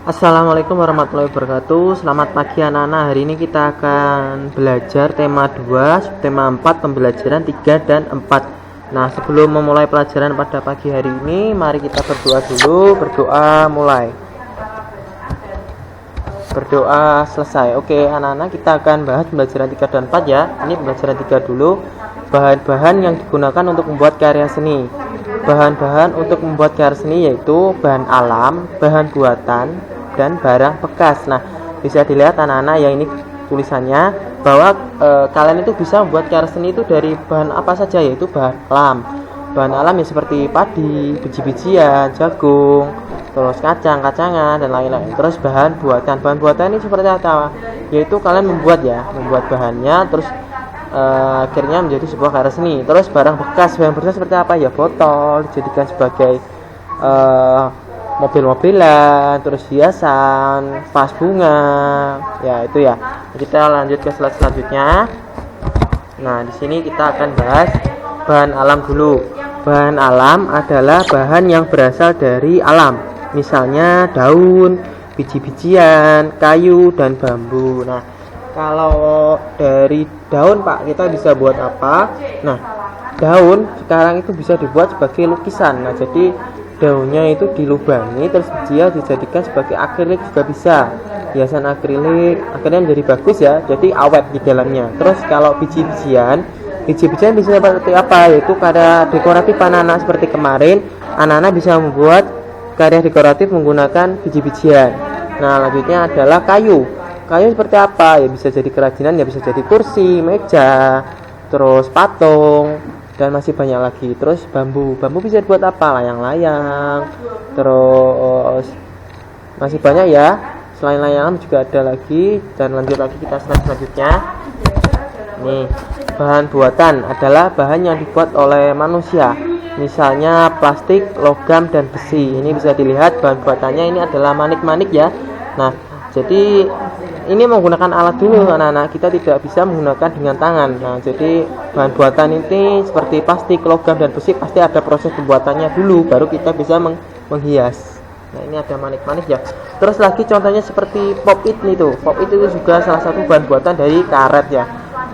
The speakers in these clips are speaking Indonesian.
Assalamualaikum warahmatullahi wabarakatuh. Selamat pagi anak-anak. Hari ini kita akan belajar tema 2, subtema 4, pembelajaran 3 dan 4. Nah, sebelum memulai pelajaran pada pagi hari ini, mari kita berdoa dulu. Berdoa mulai. Berdoa selesai. Oke, anak-anak, kita akan bahas pembelajaran 3 dan 4 ya. Ini pembelajaran 3 dulu. Bahan-bahan yang digunakan untuk membuat karya seni. Bahan-bahan untuk membuat karya seni yaitu bahan alam, bahan buatan, dan barang bekas. Nah, bisa dilihat anak-anak yang ini tulisannya bahwa kalian itu bisa membuat karya seni itu dari bahan apa saja, yaitu bahan alam. Bahan alam ya seperti padi, biji-bijian, jagung, terus kacang-kacangan dan lain-lain. Terus bahan buatan ini seperti apa? Yaitu kalian membuat bahannya, terus akhirnya menjadi sebuah karya seni. Terus barang bekas seperti apa ya? Botol dijadikan sebagai mobil-mobilan, terus hiasan, vas bunga, ya itu ya. Kita lanjut ke slide selanjutnya. Nah, di sini kita akan bahas bahan alam dulu. Bahan alam adalah bahan yang berasal dari alam, misalnya daun, biji-bijian, kayu, dan bambu. Nah, kalau dari daun Pak, kita bisa buat apa? Nah, daun sekarang itu bisa dibuat sebagai lukisan. Nah, jadi daunnya itu dilubangi, terus dia dijadikan sebagai akrilik juga bisa, hiasan akrilik, akhirnya menjadi bagus ya, jadi awet di dalamnya. Terus kalau biji-bijian bisa seperti apa? Yaitu karya dekoratif anak-anak seperti kemarin, anak-anak bisa membuat karya dekoratif menggunakan biji-bijian. Nah, lanjutnya adalah kayu seperti apa? Ya bisa jadi kerajinan, ya bisa jadi kursi, meja, terus patung, dan masih banyak lagi. Terus bambu bisa buat apa? Layang-layang, terus masih banyak ya. Selain layang juga ada lagi. Dan lanjut lagi kita slide selanjutnya. Nih, bahan buatan adalah bahan yang dibuat oleh manusia, misalnya plastik, logam, dan besi. Ini bisa dilihat bahan buatannya ini adalah manik-manik ya. Nah, jadi ini menggunakan alat dulu anak-anak, kita tidak bisa menggunakan dengan tangan. Nah, jadi bahan buatan ini seperti plastik, logam, dan besi pasti ada proses pembuatannya dulu, baru kita bisa menghias. Nah, ini ada manik-manik ya. Terus lagi contohnya seperti pop-it nih tuh. Pop-it itu juga salah satu bahan buatan dari karet ya.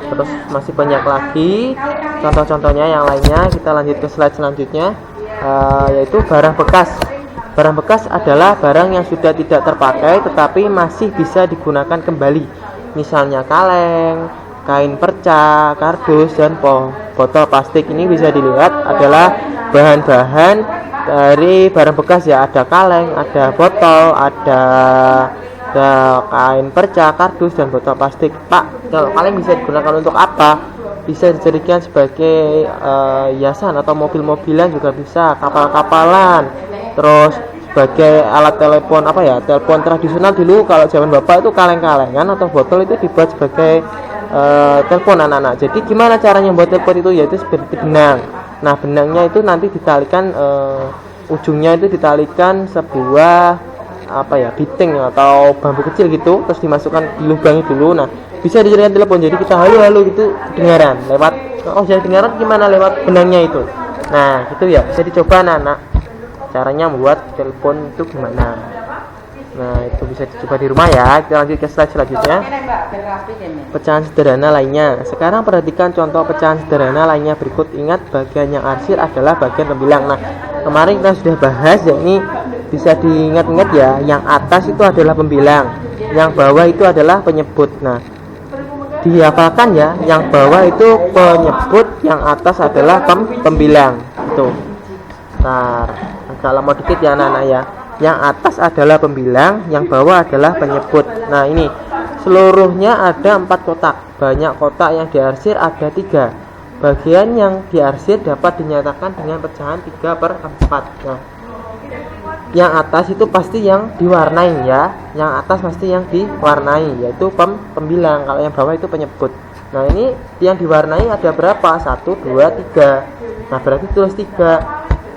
Terus masih banyak lagi contoh-contohnya yang lainnya. Kita lanjut ke slide selanjutnya, yaitu barang bekas. Barang bekas adalah barang yang sudah tidak terpakai tetapi masih bisa digunakan kembali. Misalnya kaleng, kain perca, kardus, dan botol plastik. Ini bisa dilihat adalah bahan-bahan dari barang bekas ya. Ada kaleng, ada botol, ada kain perca, kardus, dan botol plastik. Pak, kalau kaleng bisa digunakan untuk apa? Bisa dijadikan sebagai hiasan atau mobil-mobilan juga bisa, kapal-kapalan. Terus sebagai alat telepon telepon tradisional dulu kalau zaman bapak itu kaleng-kalengan atau botol itu dibuat sebagai telepon anak-anak. Jadi gimana caranya membuat telepon itu? Yaitu seperti benang. Nah, benangnya itu nanti ditalikan, ujungnya itu ditalikan sebuah biting atau bambu kecil gitu, terus dimasukkan di lubang dulu. Nah, bisa dijadikan telepon. Jadi kita halo gitu kedengaran lewat jadi kedengaran gimana? Lewat benangnya itu. Nah, gitu ya, bisa dicoba anak-anak caranya membuat telepon itu gimana. Nah, itu bisa dicoba di rumah ya. Kita lanjut ke slide selanjutnya. Pecahan sederhana lainnya. Sekarang perhatikan contoh pecahan sederhana lainnya berikut. Ingat, bagian yang arsir adalah bagian pembilang. Nah, kemarin kita sudah bahas ya, ini bisa diingat-ingat ya. Yang atas itu adalah pembilang, yang bawah itu adalah penyebut. Nah, dihafalkan ya, yang bawah itu penyebut, yang atas adalah pembilang. Itu. Ntar kalau mau dikit ya anak-anak ya. Yang atas adalah pembilang, yang bawah adalah penyebut. Nah, ini seluruhnya ada 4 kotak. Banyak kotak yang diarsir ada 3. Bagian yang diarsir dapat dinyatakan dengan pecahan 3/4. Nah, yang atas itu pasti yang diwarnai ya. Yang atas pasti yang diwarnai, yaitu pembilang. Kalau yang bawah itu penyebut. Nah, ini yang diwarnai ada berapa? 1, 2, 3. Nah, berarti tulis 3.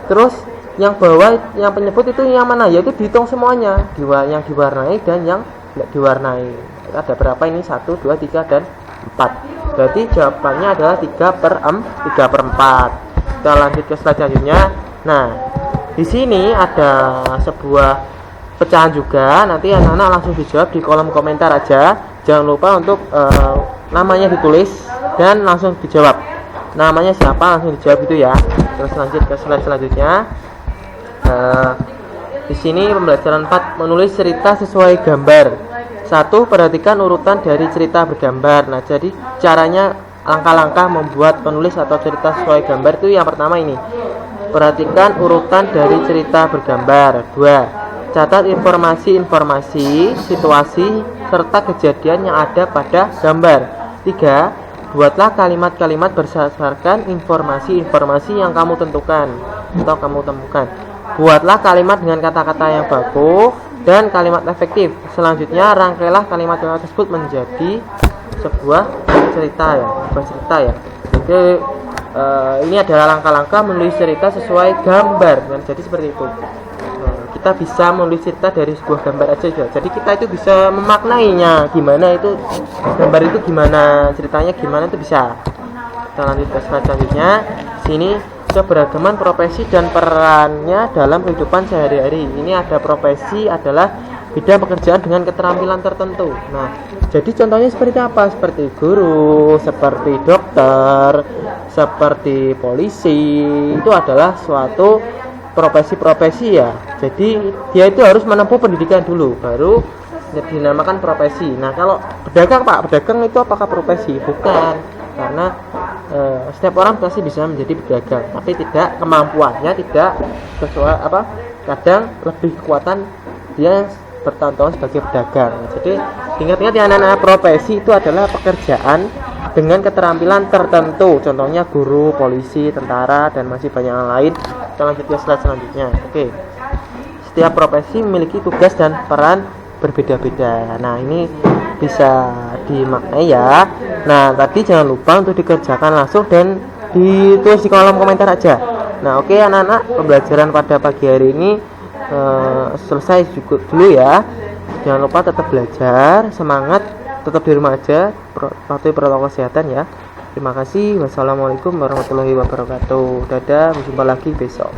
Terus yang bawah yang penyebut itu yang mana? Yaitu dihitung semuanya, yang diwarnai dan yang tidak diwarnai. Ada berapa ini? 1, 2, 3, dan 4. Berarti jawabannya adalah 3/4. Kita lanjut ke slide selanjutnya. Nah, di sini ada sebuah pecahan juga, nanti anak-anak langsung dijawab di kolom komentar aja. Jangan lupa untuk namanya ditulis dan langsung dijawab. Namanya siapa langsung dijawab itu ya. Terus lanjut ke slide selanjutnya. Di sini pembelajaran 4, menulis cerita sesuai gambar. 1. Perhatikan urutan dari cerita bergambar. Nah, jadi caranya langkah-langkah membuat penulis atau cerita sesuai gambar itu yang pertama ini. Perhatikan urutan dari cerita bergambar. 2. Catat informasi-informasi, situasi, serta kejadian yang ada pada gambar. 3. Buatlah kalimat-kalimat berdasarkan informasi-informasi yang kamu tentukan atau kamu temukan. Buatlah kalimat dengan kata-kata yang baku dan kalimat efektif. Selanjutnya, rangkailah kalimat-kalimat tersebut menjadi sebuah cerita ya. Jadi ini adalah langkah-langkah menulis cerita sesuai gambar. Dan jadi seperti itu. Kita bisa menulis cerita dari sebuah gambar aja ya. Jadi kita itu bisa memaknainya gimana itu gambar itu gimana, ceritanya gimana itu bisa. Kita lanjut ke slide selanjutnya. Sini keberagaman profesi dan perannya dalam kehidupan sehari-hari. Ini ada profesi adalah bidang pekerjaan dengan keterampilan tertentu. Nah, jadi contohnya seperti apa? Seperti guru, seperti dokter, seperti polisi. Itu adalah suatu profesi-profesi ya. Jadi dia itu harus menempuh pendidikan dulu baru dinamakan profesi. Nah, kalau pedagang Pak, pedagang itu apakah profesi? Bukan, karena setiap orang pasti bisa menjadi pedagang, tapi tidak kemampuannya tidak sesuai kadang lebih kekuatan dia bertahun-tahun sebagai pedagang. Jadi ingat-ingat ya anak-anak, profesi itu adalah pekerjaan dengan keterampilan tertentu, contohnya guru, polisi, tentara, dan masih banyak yang lain. Kita lanjut ke slide selanjutnya. Oke. Setiap profesi memiliki tugas dan peran berbeda-beda. Nah, ini bisa dimaknai ya. Nah, tadi jangan lupa untuk dikerjakan langsung dan ditulis di kolom komentar aja. Nah, oke anak-anak, pembelajaran pada pagi hari ini selesai cukup dulu ya. Jangan lupa tetap belajar, semangat, tetap di rumah aja, patuhi protokol kesehatan ya. Terima kasih. Wassalamualaikum warahmatullahi wabarakatuh. Dadah, berjumpa lagi besok.